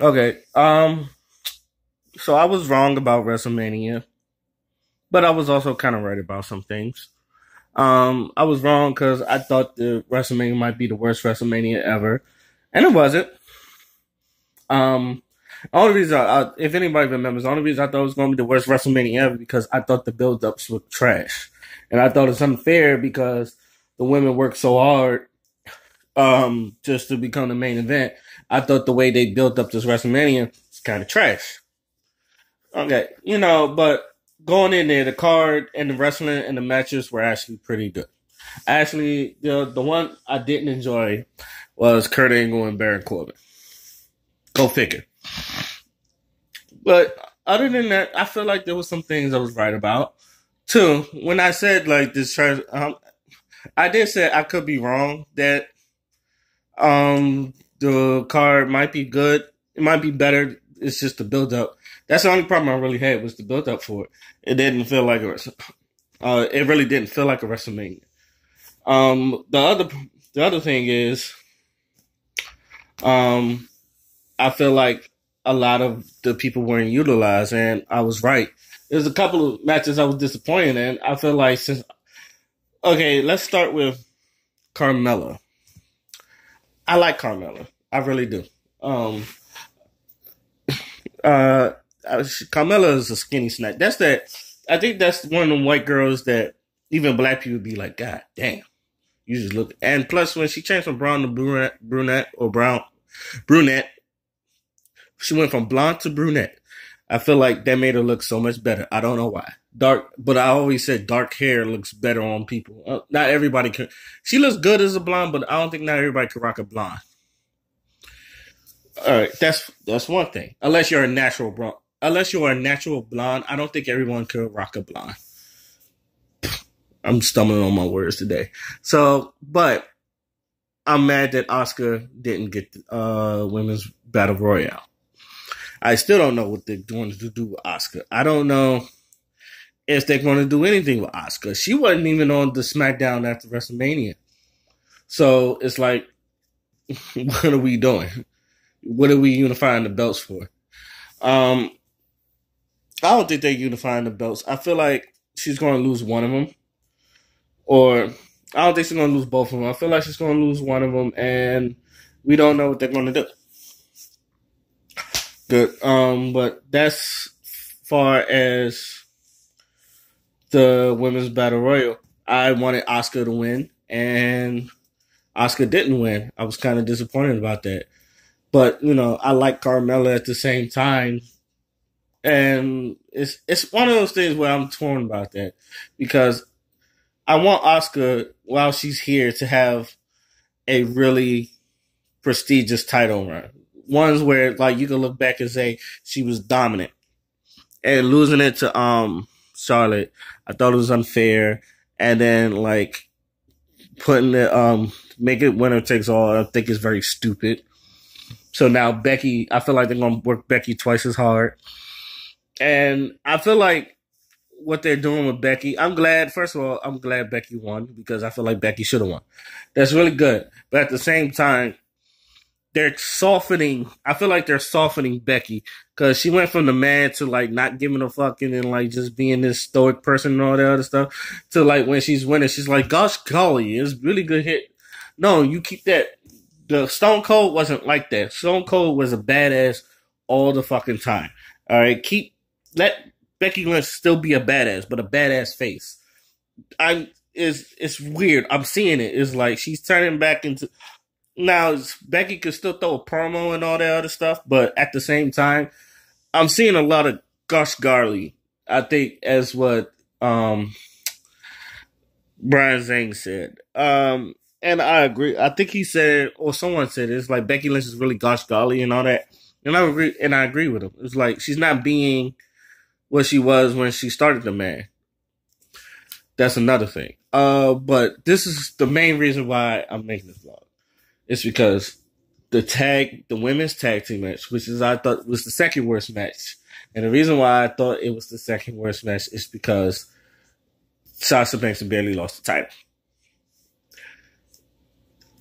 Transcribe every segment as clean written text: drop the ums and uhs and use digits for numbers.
Okay. So I was wrong about WrestleMania, but I was also kind of right about some things. I was wrong because I thought the WrestleMania might be the worst WrestleMania ever, and it wasn't. Um, only reason, if anybody remembers, the only reason I thought it was going to be the worst WrestleMania ever because I thought the build-ups were trash, and I thought it's unfair because the women worked so hard just to become the main event. I thought the way they built up this WrestleMania is kind of trash. Okay, but going in there, the card and the wrestling and the matches were actually pretty good. Actually, the one I didn't enjoy was Kurt Angle and Baron Corbin. Go figure. But other than that, I feel like there was some things I was right about. Two, when I said like this, I did say I could be wrong that the card might be good. It might be better. It's just the build up. That's the only problem I really had was the build up for it. It didn't feel like it really didn't feel like a WrestleMania. The other thing is, um, I feel like a lot of the people weren't utilized, and I was right. There's a couple of matches I was disappointed in. I feel like let's start with Carmella. I like Carmella. I really do. Um, uh, Carmella is a skinny snack. That's that. I think that's one of them white girls that even black people be like, God damn, you just look. And plus, when she changed from brown to brunette, she went from blonde to brunette. I feel like that made her look so much better. I don't know why. Dark, but I always said dark hair looks better on people. Not everybody can. She looks good as a blonde, but I don't think not everybody can rock a blonde. All right, that's one thing. Unless you're a natural blonde, I don't think everyone could rock a blonde. I'm stumbling on my words today. So, but I'm mad that Oscar didn't get women's battle royale. I still don't know what they're going to do with Oscar. I don't know if they're going to do anything with Oscar. She wasn't even on the SmackDown after WrestleMania. So it's like, what are we doing? What are we unifying the belts for? Um, I don't think they're unifying the belts. I feel like she's going to lose one of them, or I don't think she's going to lose both of them. I feel like she's going to lose one of them, and we don't know what they're going to do. Good. But that's far as the women's battle royal. I wanted Oscar to win, and Oscar didn't win. I was kind of disappointed about that. But I like Carmella at the same time, and it's one of those things where I'm torn about that because I want Oscar while she's here to have a really prestigious title run. Ones where like you can look back and say she was dominant, and losing it to Charlotte, I thought it was unfair. And then like putting it make it winner takes all, I think is very stupid. So now Becky, I feel like they're gonna work Becky twice as hard. And I feel like what they're doing with Becky, I'm glad, first of all, I'm glad Becky won because I feel like Becky should have won. That's really good. But at the same time, they're softening. I feel like they're softening Becky because she went from the man to like not giving a fucking and like just being this stoic person and all that other stuff to like when she's winning, she's like, gosh golly, it's really good hit. No, you keep that. The Stone Cold wasn't like that. Stone Cold was a badass all the fucking time. All right, let Becky Lynch still be a badass, but a badass face. It's weird. I'm seeing it. It's like she's turning back into. Now, Becky could still throw a promo and all that other stuff, but at the same time, I'm seeing a lot of Gosh Garley. I think as what Brian Zane said. And I agree. I think he said, or someone said, it's like Becky Lynch is really Gosh Golly and all that. And I agree with him. It's like she's not being what she was when she started the man. That's another thing. But this is the main reason why I'm making this vlog. It's because the women's tag team match, which is I thought was the second worst match. And the reason why I thought it was the second worst match is because Sasha Banks barely lost the title.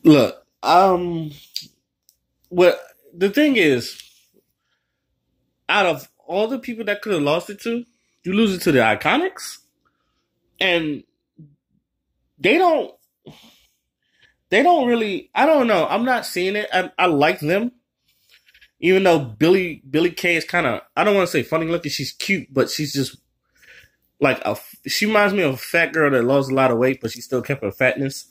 Look, what the thing is, out of all the people that could have lost it to, you lose it to the Iconics, and they don't. They don't really. I don't know. I'm not seeing it. I like them, even though Billy Kay is kind of. I don't want to say funny looking. She's cute, but she's just like a. She reminds me of a fat girl that lost a lot of weight, but she still kept her fatness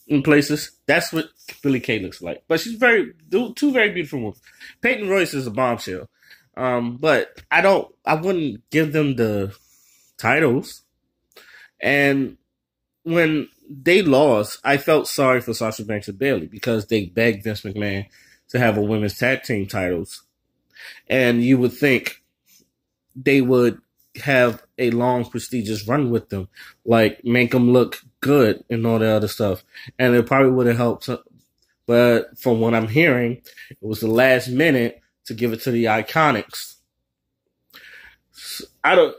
in places. That's what Billy Kay looks like. But she's two very beautiful women. Peyton Royce is a bombshell. But I wouldn't give them the titles. And when they lost, I felt sorry for Sasha Banks and Bayley because they begged Vince McMahon to have a women's tag team titles. And you would think they would have a long, prestigious run with them, like make them look good and all the other stuff. And it probably would have helped. But from what I'm hearing, it was the last minute to give it to the Iconics. I don't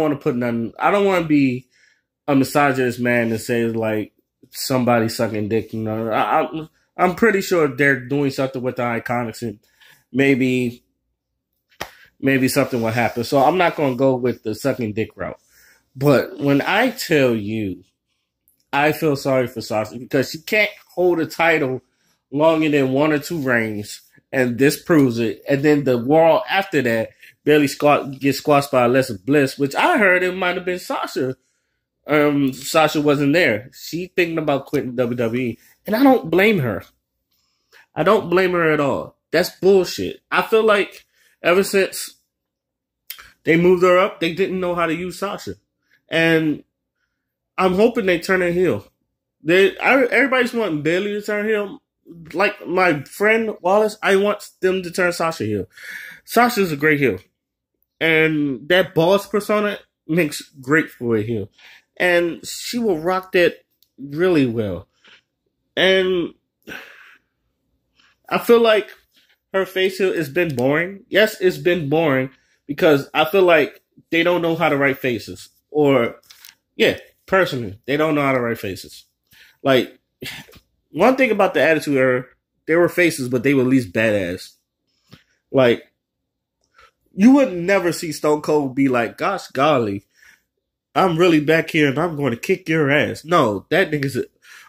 want to put nothing. I don't want to be a misogynist man that says like somebody sucking dick. You know, I'm pretty sure they're doing something with the Iconics, and maybe something will happen. So I'm not going to go with the sucking dick route. But when I tell you, I feel sorry for Sasha because she can't hold a title longer than 1 or 2 reigns, and this proves it. And then the war after that, Bayley gets squashed by Alexa Bliss, which I heard it might have been Sasha. Sasha wasn't there. She thinking about quitting WWE, and I don't blame her. I don't blame her at all. That's bullshit. I feel like ever since they moved her up, they didn't know how to use Sasha, and I'm hoping they turn her heel. Everybody's wanting Bayley to turn heel. Like my friend Wallace, I want them to turn Sasha heel. Sasha's a great heel, and that boss persona makes great for a heel, and she will rock that really well. And I feel like her face heel has been boring. Yes, it's been boring because I feel like they don't know how to write faces. Or, yeah, personally, they don't know how to write faces. Like, one thing about the Attitude Era, they were faces, but they were at least badass. Like, you would never see Stone Cold be like, gosh golly, I'm really back here and I'm going to kick your ass. No, that nigga's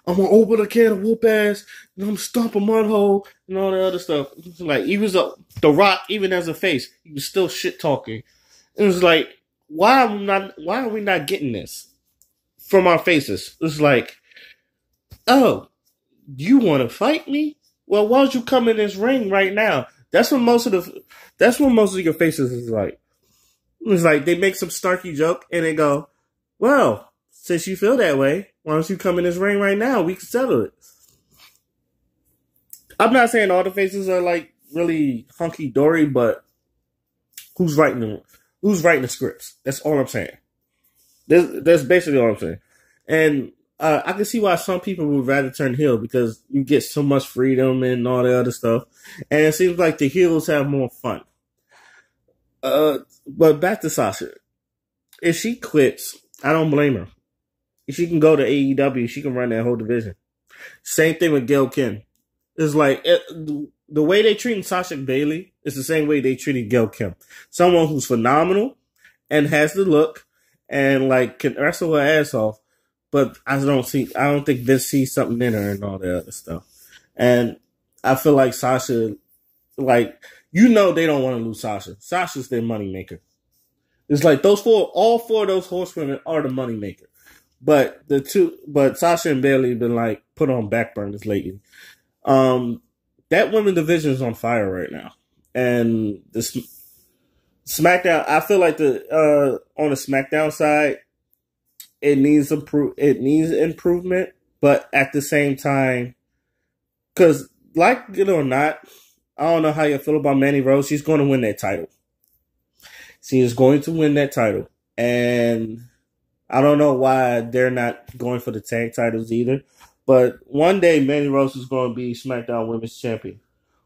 I'm going to open a can of whoop ass and I'm going to stomp a mud hole and all that other stuff. Like, he was The Rock, even as a face, he was still shit talking. It was like, why are we not getting this from our faces? It's like, oh, you want to fight me? Well, why don't you come in this ring right now? That's what most of your faces is like. It's like they make some snarky joke and they go, well, since you feel that way, why don't you come in this ring right now? We can settle it. I'm not saying all the faces are like really hunky dory, but who's writing the scripts? That's all I'm saying. That's basically all I'm saying. And I can see why some people would rather turn heel because you get so much freedom and all the other stuff. And it seems like the heels have more fun. But back to Sasha. If she quits, I don't blame her. If she can go to AEW, she can run that whole division. Same thing with Gail Kim. It's like the way they treating Sasha Bayley is the same way they treated Gail Kim. Someone who's phenomenal and has the look and like can wrestle her ass off. But I don't think Vince sees something in her and all that other stuff. And I feel like Sasha, like, they don't want to lose Sasha. Sasha's their moneymaker. It's like all four of those horsewomen are the moneymaker. But Sasha and Bayley have been like put on back burners lately. That women's division is on fire right now. And the SmackDown, I feel like on the SmackDown side, it needs improvement, but at the same time, because like it or not, I don't know how you feel about Mandy Rose. She's going to win that title. She is going to win that title, and I don't know why they're not going for the tag titles either. But one day, Mandy Rose is going to be SmackDown Women's Champion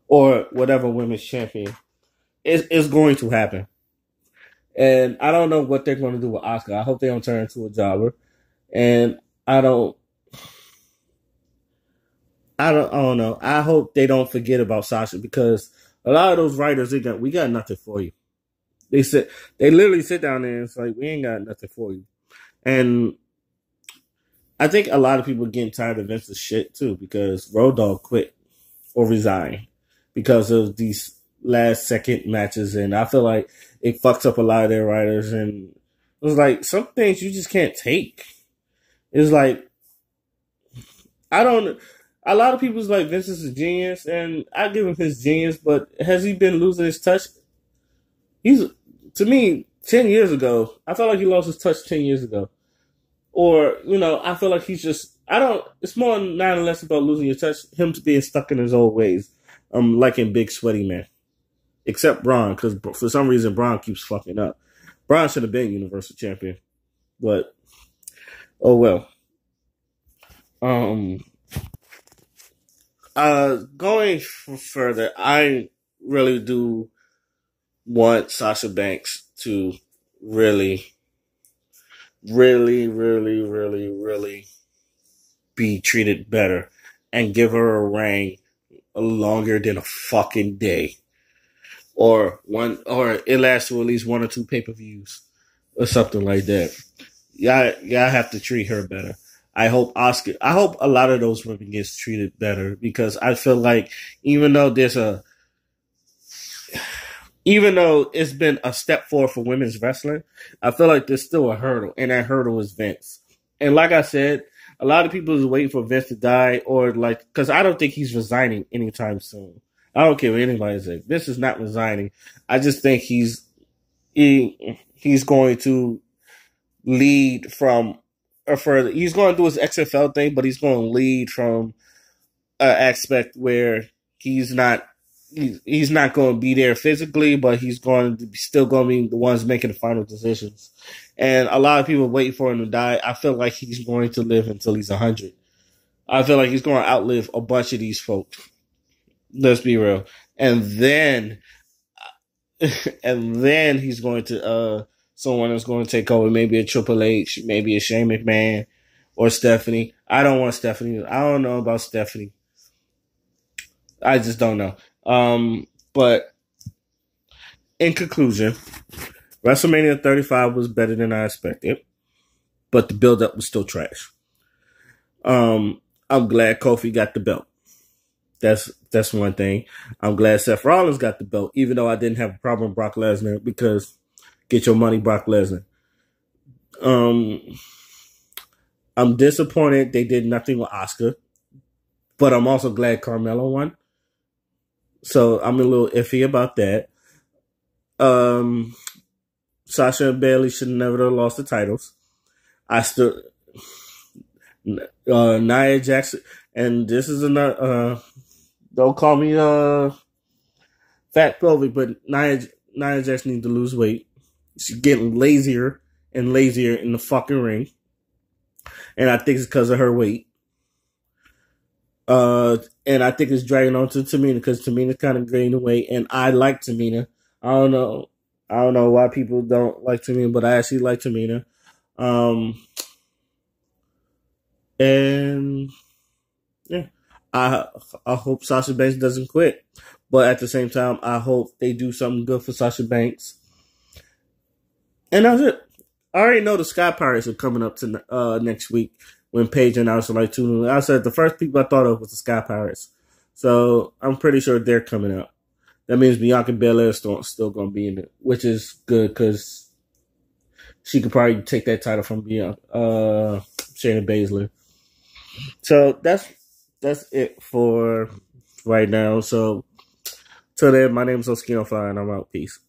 or whatever Women's Champion. It's going to happen. And I don't know what they're going to do with Asuka. I hope they don't turn her into a jobber. And I don't know. I hope they don't forget about Sasha because A lot of those writers, we got nothing for you. They literally sit down there and it's like, we ain't got nothing for you. And I think a lot of people are getting tired of Vince's shit too because Road Dogg quit or resigned because of these last second matches. And I feel like it fucks up a lot of their writers. And it was like, some things you just can't take. It's like, I don't. A lot of people's like Vince is a genius, and I give him his genius. But has he been losing his touch? He's to me 10 years ago. I felt like he lost his touch 10 years ago, or I feel like he's just. I don't. It's more not and less about losing your touch. Him being stuck in his old ways. Like in Big Sweaty Man, except Braun, because for some reason Braun keeps fucking up. Braun should have been Universal Champion, but oh well. Going further, I really do want Sasha Banks to really, really, really, really, really be treated better and give her a reign longer than a fucking day, or it lasts for at least 1 or 2 pay-per-views or something like that. Y'all have to treat her better. I hope a lot of those women gets treated better because I feel like even though it's been a step forward for women's wrestling, I feel like there's still a hurdle, and that hurdle is Vince. And like I said, a lot of people is waiting for Vince to die or because I don't think he's resigning anytime soon. I don't care what anybody says. Vince is not resigning. I just think he's going to lead from further. He's going to do his XFL thing, but he's going to lead from an aspect where he's not going to be there physically, but he's still going to be the ones making the final decisions. And a lot of people wait for him to die. I feel like he's going to live until he's 100. I feel like he's going to outlive a bunch of these folks. Let's be real. And then he's going to someone is going to take over, maybe a Triple H, maybe a Shane McMahon, or Stephanie. I don't want Stephanie. I don't know about Stephanie. I just don't know. But in conclusion, WrestleMania 35 was better than I expected, but the build-up was still trash. I'm glad Kofi got the belt. That's one thing. I'm glad Seth Rollins got the belt, even though I didn't have a problem with Brock Lesnar because get your money, Brock Lesnar. I'm disappointed they did nothing with Asuka, but I'm also glad Carmella won. So I'm a little iffy about that. Sasha and Bayley should never have lost the titles. I still Nia Jackson, and this is another. Don't call me fat pelvic, but Nia Jackson needs to lose weight. She's getting lazier and lazier in the fucking ring, and I think it's because of her weight. And I think it's dragging on to Tamina because Tamina's kind of gaining weight, and I like Tamina. I don't know why people don't like Tamina, but I actually like Tamina. And yeah, I hope Sasha Banks doesn't quit, but at the same time, I hope they do something good for Sasha Banks. And that's it. I already know the Sky Pirates are coming up to next week when Paige announced like 2 new. I said the first people I thought of was the Sky Pirates, so I'm pretty sure they're coming out. That means Bianca Belair is still going to be in it, which is good because she could probably take that title from Shayna Baszler. So that's it for right now. So till then, my name is Oskino Fly, and I'm out. Peace.